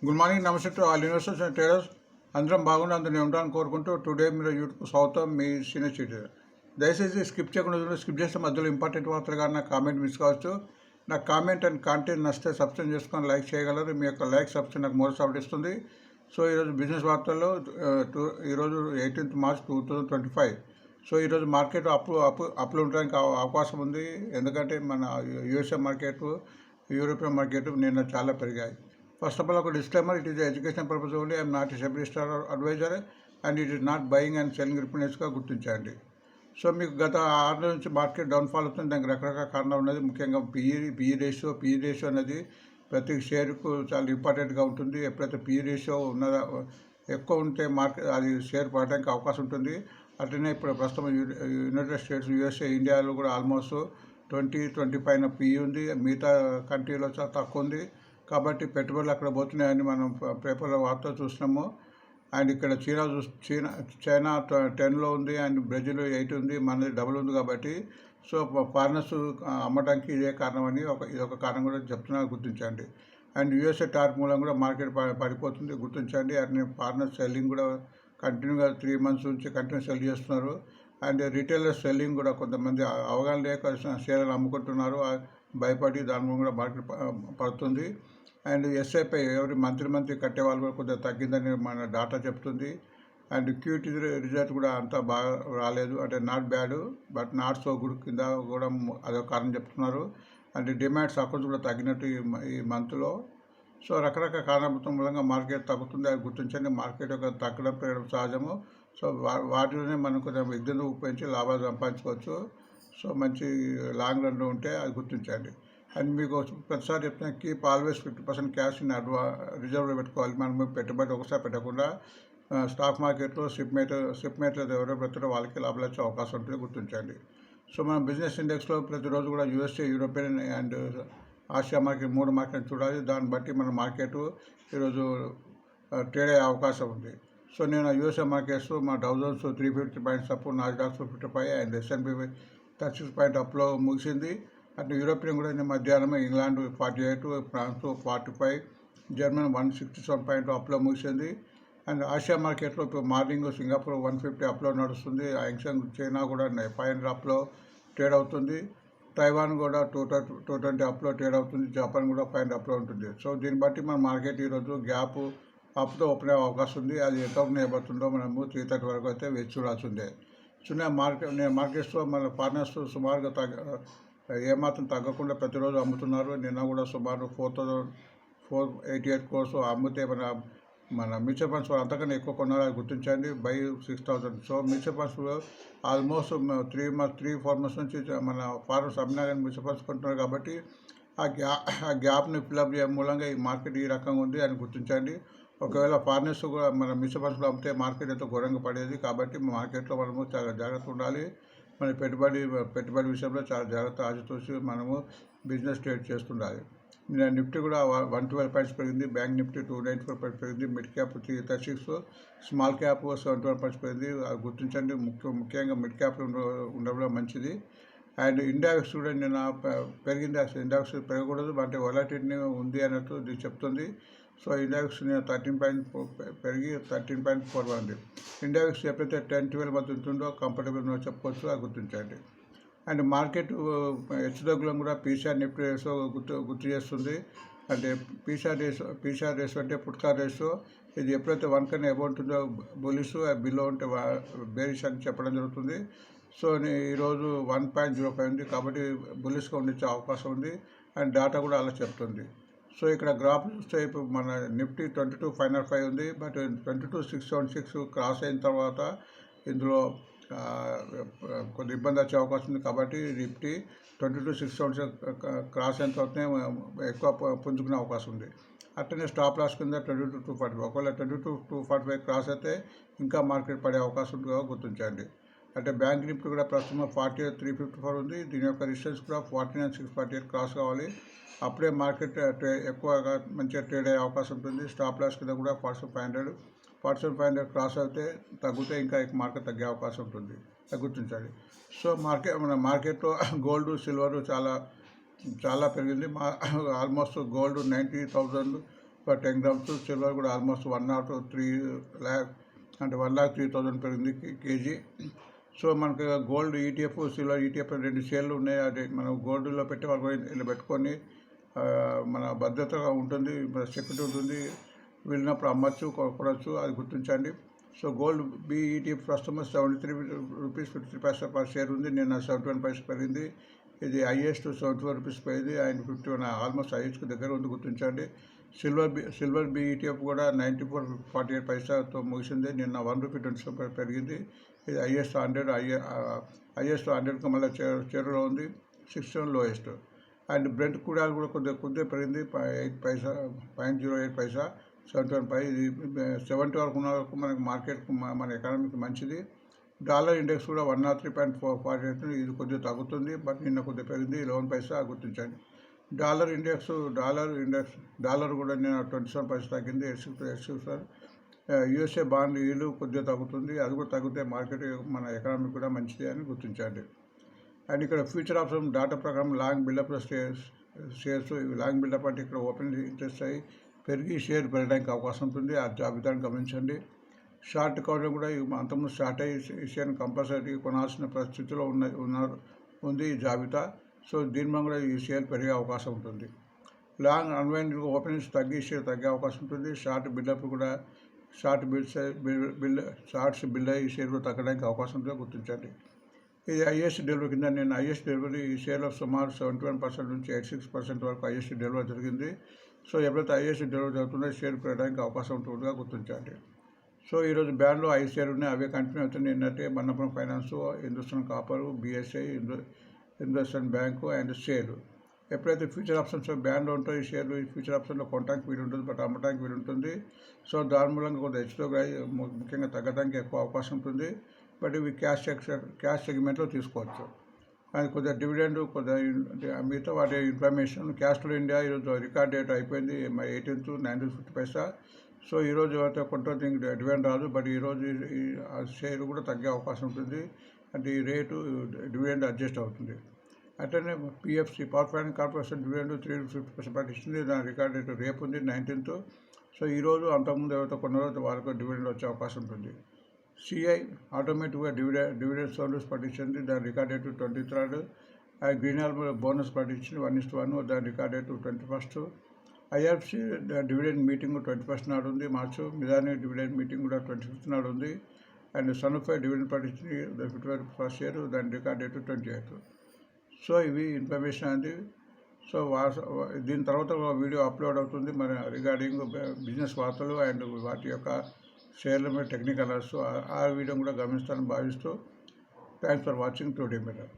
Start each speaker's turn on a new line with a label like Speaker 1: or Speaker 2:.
Speaker 1: Good morning, నమస్తే to all investors and traders. అందరం బాగుండి అందరినీ ఉండాలని కోరుకుంటూ టుడే మీరు యూట్యూబ్ స్వాగతం. మీ సీనియర్ సిటిజన్. దయచేసి స్కిప్ చేయకుండా చూడండి. స్కిప్ చేస్తే మధ్యలో ఇంపార్టెంట్ వార్తలు కానీ నాకు కామెంట్ మిస్ కావచ్చు. నాకు కామెంట్ అండ్ కాంటెంట్ నచ్చితే సబ్స్క్రైబ్ చేసుకొని లైక్ చేయగలరు. మీ యొక్క లైక్ సబ్స్క్రైబ్ నాకు మోర్ సపోర్ట్ ఇస్తుంది. సో ఈరోజు బిజినెస్ వార్తల్లో ఈరోజు 18th March 2025. సో ఈరోజు మార్కెట్ అప్లు ఉండడానికి అవకాశం ఉంది. ఎందుకంటే మన యూఎస్ఏ మార్కెట్, యూరోపియన్ మార్కెట్ నిన్న చాలా పెరిగాయి. First of all, a disclaimer: it is an education purpose only. I am not a SEBI star advisor, and it is not buying and selling గా గుర్తించండి. సో మీకు గత 6 నెలల నుంచి మార్కెట్ డౌన్ఫాల్ అవుతుంది. దానికి రకరకాల కారణాలు ఉన్నది. ముఖ్యంగా పిఈ రేషియో అనేది ప్రతి షేర్కు చాలా ఇంపార్టెంట్గా ఉంటుంది. ఎప్పుడైతే పిఈ రేషియో ఉన్నదో ఎక్కువ ఉంటే మార్కెట్ అది షేర్ పడడానికి అవకాశం ఉంటుంది. అట్లనే ఇప్పుడు ప్రస్తుతం యునైటెడ్ స్టేట్స్, యూఎస్ఏ, ఇండియాలో కూడా ఆల్మోస్ట్ 20 పైన పిఈ ఉంది. మిగతా కంట్రీలో చాలా తక్కువ ఉంది. కాబట్టి పెట్టుబడులు అక్కడ పోతున్నాయని మనం పేపర్లో వార్త చూసినాము. అండ్ ఇక్కడ చైనా 10లో ఉంది, అండ్ బ్రెజిల్ 8 ఉంది, మనది డబుల్ ఉంది. కాబట్టి సో ఫారినర్స్ అమ్మడానికి ఇదే కారణం అని ఇదొక కారణం కూడా చెప్తున్నా, గుర్తించండి. అండ్ యూఎస్ఏ టార్క్ మూలం కూడా మార్కెట్ పడిపోతుంది, గుర్తించండి. అట్నే ఫారినర్ సెల్లింగ్ కూడా కంటిన్యూగా 3 months నుంచి కంటిన్యూ సెల్ చేస్తున్నారు. అండ్ రీటైలర్ సెల్లింగ్ కూడా కొంతమంది అవగాహన లేక షేర్లు అమ్ముకుంటున్నారు, భయపడి దాని కూడా మార్కెట్ పడుతుంది. అండ్ ఎస్ఐపై ఎవరి మంత్లీ కట్టే వాళ్ళు కూడా కొద్దిగా తగ్గిందని మన డాటా చెప్తుంది. అండ్ క్యూటీ రిజల్ట్ కూడా అంతా బాగా రాలేదు, అంటే not bad but not so good కింద కూడా అదొక కారణం చెప్తున్నారు. అండ్ డిమాండ్స్ అకౌంట్స్ కూడా తగ్గినట్టు ఈ మంత్లో. సో రకరకాల కారణాల మూలంగా మార్కెట్ తగ్గుతుంది, అది గుర్తించండి. మార్కెట్ యొక్క తగ్గడం పెరగడం సహజము. సో వాటిలోనే మనం కొంచెం విద్యను ఉపయోగించి లాభాలు సంపాదించుకోవచ్చు. సో మంచి లాంగ్ రన్లో ఉంటే అది గుర్తించండి. అండ్ మీకు ప్రతిసారి చెప్తున్నా, కీప్ ఆల్వేస్ 50% క్యాష్ ఇన్ రిజర్వ్లో పెట్టుకోవాలి. మనం పెట్టుబడి ఒకసారి పెట్టకుండా స్టాక్ మార్కెట్లో షిప్మేట్లు ఎవరో పెడతారో వాళ్ళకి లాభాలు వచ్చే అవకాశం ఉంటుంది, గుర్తించండి. సో మనం బిజినెస్ ఇండెక్స్లో ప్రతిరోజు కూడా USA, European and Asia market 3 market చూడాలి. దాన్ని బట్టి మన మార్కెట్ ఈరోజు ట్రేడ్ అయ్యే అవకాశం ఉంది. సో నేను యూఎస్ఏ మార్కెట్స్ మా Dow Jones 350 points up, Nasdaq 55 and S&P 36 point అప్లో ముగిసింది. అటు యూరోపియన్ కూడా మధ్యాహ్నం ఇంగ్లాండ్ 48, ఫ్రాన్స్ 45, జర్మనీ 167 పాయింట్ అప్లో ముగిసింది. అండ్ ఆసియా మార్కెట్లో ఇప్పుడు మార్నింగ్ సింగపూర్ 150 అప్లో నడుస్తుంది. యాంగ్షంగ్ చైనా కూడా 500 అప్లో ట్రేడ్ అవుతుంది. తైవాన్ కూడా 220 అప్లో ట్రేడ్ అవుతుంది. జపాన్ కూడా 500 అప్లో ఉంటుంది. సో దీన్ని బట్టి మన మార్కెట్ ఈరోజు గ్యాప్ అప్తో ఓపెన్ అయ్యే అవకాశం ఉంది. అది ఎంత ఓపెన్ అయిపోతుందో మనము 3:30 వరకు అయితే వేచి చూడాల్సిందే. సో మార్కెట్స్లో మన ఫారినర్స్ సుమారుగా ఏమాత్రం తగ్గకుండా ప్రతిరోజు అమ్ముతున్నారు. నిన్న కూడా సుమారు 4,488 crores అమ్మితే మన మ్యూచువల్ ఫండ్స్ అంతకన్నా ఎక్కువ కొన్నారు, అది గుర్తించండి. By 6,000. So mutual funds almost 3-4 months నుంచి మన ఫారినర్స్ అమ్మినా కానీ మ్యూచువల్ ఫండ్స్ కొంటున్నారు. కాబట్టి ఆ గ్యాప్ని ఫిల్అప్ చేయడం మూలంగా ఈ మార్కెట్ ఈ రకంగా ఉంది అని గుర్తించండి. ఒకవేళ ఫారినర్స్ కూడా మన మ్యూచువల్ ఫండ్స్లో అమ్మితే మార్కెట్ ఎంతో ఘోరంగా పడేది. కాబట్టి మార్కెట్లో మనము చాలా జాగ్రత్త ఉండాలి. మన పెట్టుబడి విషయంలో చాలా జాగ్రత్త ఆచితూచి మనము బిజినెస్ ట్రేడ్ చేస్తుండాలి. నిఫ్టీ కూడా 112 పాయింట్స్ పెరిగింది. బ్యాంక్ నిఫ్టీ 294 పాయింట్స్ పెరిగింది. Mid cap 336, small cap 71 points పెరిగింది. అది గుర్తించండి. ముఖ్యంగా మిడ్ క్యాప్ ఉండడం మంచిది. అండ్ ఇండెక్స్ కూడా నిన్న పెరిగింది. అసలు ఇండెక్స్ పెరగకూడదు, అంటే వొలటిలిటీ ఉంది అన్నట్టు ఇది చెప్తుంది. సో ఇండెక్స్ 13 పాయింట్ పెరిగి 13.41 ఉంది. ఇండెక్స్ ఎప్పుడైతే 10-12 మధ్య ఉంటుందో కంఫర్టబుల్ చెప్పుకోవచ్చు, అది గుర్తించండి. అండ్ మార్కెట్ హెచ్చుతగ్గులను కూడా పీసీఆర్ నిఫ్టీ రేషియో గుర్తు చేస్తుంది. అంటే పీసీఆర్ రేషియో అంటే పుట్కార్ రేషియో. ఇది ఎప్పుడైతే 1 కన్నా అబౌవ్ ఉంటుందో బులిష్, బిలో ఉంటే బేరిష్ అని చెప్పడం జరుగుతుంది. సో ఈరోజు 1.05 ఉంది, కాబట్టి బులిష్గా ఉండే అవకాశం ఉంది. అండ్ డాటా కూడా అలా చెప్తుంది. సో ఇక్కడ గ్రాఫ్ చూస్తే ఇప్పుడు మన నిఫ్టీ 22,505 ఉంది, బట్ 22,676 క్రాస్ అయిన తర్వాత ఇందులో కొద్ది ఇబ్బంది వచ్చే అవకాశం ఉంది. కాబట్టి నిఫ్టీ 22,676 క్రాస్ అయిన తర్వాతనే ఎక్కువ పుంజుకునే అవకాశం ఉంది. అట్లనే స్టాప్ లాస్ కింద 22,245. ఒకవేళ 22,245 క్రాస్ అయితే ఇంకా మార్కెట్ పడే అవకాశం ఉంటుందో గుర్తించండి. అంటే బ్యాంక్ నిఫ్టీ కూడా ప్రస్తుతం 48,354 ఉంది. దీని యొక్క రెసిస్టెన్స్ కూడా 49,648 క్రాస్ కావాలి. అప్పుడే మార్కెట్ ఎక్కువగా మంచిగా ట్రేడ్ అయ్యే అవకాశం ఉంటుంది. స్టాప్ లాస్ కింద కూడా 47,500 క్రాస్ అయితే తగ్గితే ఇంకా మార్కెట్ తగ్గే అవకాశం ఉంటుంది, గుర్తించాలి. సో మన మార్కెట్లో గోల్డ్, సిల్వర్ చాలా పెరిగింది. Almost gold 90,000 for 10 grams. Silver కూడా ఆల్మోస్ట్ 103 lakh అంటే 1,03,000 పెరిగింది కేజీ. సో మనకు గోల్డ్ ఈటీఎఫ్, సిల్వర్ ఈటీఎఫ్ 2 షేర్లు ఉన్నాయి. అది మనం గోల్డ్లో పెట్టి వాళ్ళు ఇలా పెట్టుకొని మన భద్రతగా ఉంటుంది, మన సెక్యూరిటీ ఉంటుంది. వెళ్ళినప్పుడు అమ్మచ్చు, కొనచ్చు, అది గుర్తించండి. సో గోల్డ్ బీఈటీఎఫ్ ప్రస్తుతం 73 రూపీస్ 53 పైసా పర్ షేర్ ఉంది. నిన్న 71 పైసా పెరిగింది. ఇది హైయెస్ట్ 74 రూపీస్ పోయింది. అండ్ 51 ఆల్మోస్ట్ హైయెస్ట్కి దగ్గర ఉంది, గుర్తించండి. సిల్వర్ బీఈటీఎఫ్ కూడా 94.48 పైసాతో ముగిసింది. నిన్న 1 రూపీ 20 రూపాయలు పెరిగింది. ఇది హైయెస్ట్ 100కి మళ్ళీ చేరులో ఉంది. 67 లోయెస్ట్. అండ్ బ్రెంట్ కూడా కొద్దిగా పెరిగింది, 8 పైసా 0.08 పైసా 71 పై. ఇది 70 వరకు ఉన్న వరకు మనకి మార్కెట్కు మన ఎకానమీకి మంచిది. డాలర్ ఇండెక్స్ కూడా 103.48. ఇది కొద్దిగా తగ్గుతుంది, బట్ నిన్న కొద్దిగా పెరిగింది 11 పైసా, గుర్తించండి. డాలర్ కూడా నిన్న 27 పైసా తగ్గింది, 86. యూఎస్ఏ బాండ్ ఈలు కొద్దిగా తగ్గుతుంది, అది కూడా తగ్గితే మార్కెట్ మన ఎకానమీ కూడా మంచిది అని గుర్తించండి. అండ్ ఇక్కడ ఫ్యూచర్ ఆప్షన్ డాటా ప్రకారం లాంగ్ బిల్డప్లో షేర్స్ లాంగ్ బిల్డప్ అంటే ఇక్కడ ఓపెన్ ఇంట్రెస్ట్ అయ్యి పెరిగి షేర్ పెరగడానికి అవకాశం ఉంటుంది. ఆ జాబితాను గమనించండి. షార్ట్ కవరింగ్ కూడా అంతకుముందు స్టార్ట్ అయ్యి ఈ షేర్ని కంపల్సరీ కొనాల్సిన పరిస్థితిలో ఉంది ఈ జాబితా. సో దీని వల్ల కూడా ఈ షేర్ పెరిగే అవకాశం ఉంటుంది. లాంగ్ అన్వైండ్ ఓపెనింగ్స్ తగ్గి షేర్ తగ్గే అవకాశం ఉంటుంది. షార్ట్ బిల్డప్ కూడా షార్ట్స్ బిల్డ్ అయ్యి ఈ షేర్ కూడా తగ్గడానికి అవకాశం ఉంటుందో గుర్తించండి. ఇది హైయెస్ట్ డెలివరీ కింద. నేను హైయెస్ట్ డెలివరీ ఈ షేర్లో సుమారు 71% నుంచి 86% వరకు హైయెస్ట్ డెలివరీ జరిగింది. సో ఎప్పుడైతే హైయెస్ట్ డెలివరీ జరుగుతుందో షేర్ పెరగడానికి అవకాశం ఉంటుందిగా గుర్తించండి. సో ఈరోజు బ్యాండ్లో 5 షేర్లు ఉన్నాయి, అవే కంటిన్యూ అవుతున్నాయి. ఏంటంటే Manappuram finance, Hindustan copper, BSI, Hindustan bank and షేర్లు. ఎప్పుడైతే ఫ్యూచర్ ఆప్షన్స్ బ్యాండ్లో ఉంటాయో ఈ షేర్లు, ఈ ఫ్యూచర్ ఆప్షన్లో కొనడానికి వీలు ఉంటుంది, బట్ అమ్మడానికి వీలు ఉంటుంది. సో దాని మూలంగా కొద్దిగా హెచ్చుతో ముఖ్యంగా తగ్గడానికి ఎక్కువ అవకాశం ఉంటుంది. బట్ ఇవి క్యాష్ సెగ్మెంట్లో తీసుకోవచ్చు. కానీ కొద్దిగా డివిడెండ్, కొద్దిగా మిగతా వాటి ఇన్ఫర్మేషన్. క్యాస్ట్రో ఇండియా ఈరోజు రికార్డ్ డేట్ అయిపోయింది, 18th 9.50 పైసా. సో ఈరోజు ఎవరైతే కొంటారో దీనికి డివిడెండ్ రాదు, బట్ ఈరోజు ఆ షేర్ కూడా తగ్గే అవకాశం ఉంటుంది. అంటే ఈ రేటు డివిడెండ్ అడ్జస్ట్ అవుతుంది. అట్లనే PFC power finance corporation dividend 350% ఇస్తుంది. దాని రికార్డ్ డేట్ రేపు ఉంది, 19th. సో ఈరోజు అంతకుముందు ఎవరైతే కొన్నారో వాళ్ళకు డివిడెండ్ వచ్చే అవకాశం ఉంటుంది. సిఐ ఆటోమేటిక్గా డివిడెండ్ సర్వీస్ ప్రకటించింది, దాని రికార్డ్ డేట్ 23rd. గ్రీన్ ఆల్బర్ బోనస్ ప్రకటించింది 1:1, దాని record date 21st. IRFC dividend meeting 21st నాడు ఉంది మార్చు. మిదాని డివిడెండ్ మీటింగ్ కూడా 25th నాడు ఉంది. అండ్ సన్ఫై డివిడెండ్ ప్రకటించింది 55 ఫస్ట్ ఇయర్, దాని రికార్డ్ డేట్ 28th. సో ఇవి ఇన్ఫర్మేషన్ అండి. సో దీని తర్వాత ఒక వీడియో అప్లోడ్ అవుతుంది మన రిగార్డింగ్ బిజినెస్ వార్తలు అండ్ వాటి యొక్క షేర్ల మీద టెక్నికల్ అవర్స్. ఆ వీడియో కూడా గమనిస్తానని భావిస్తూ thanks for watching today metre.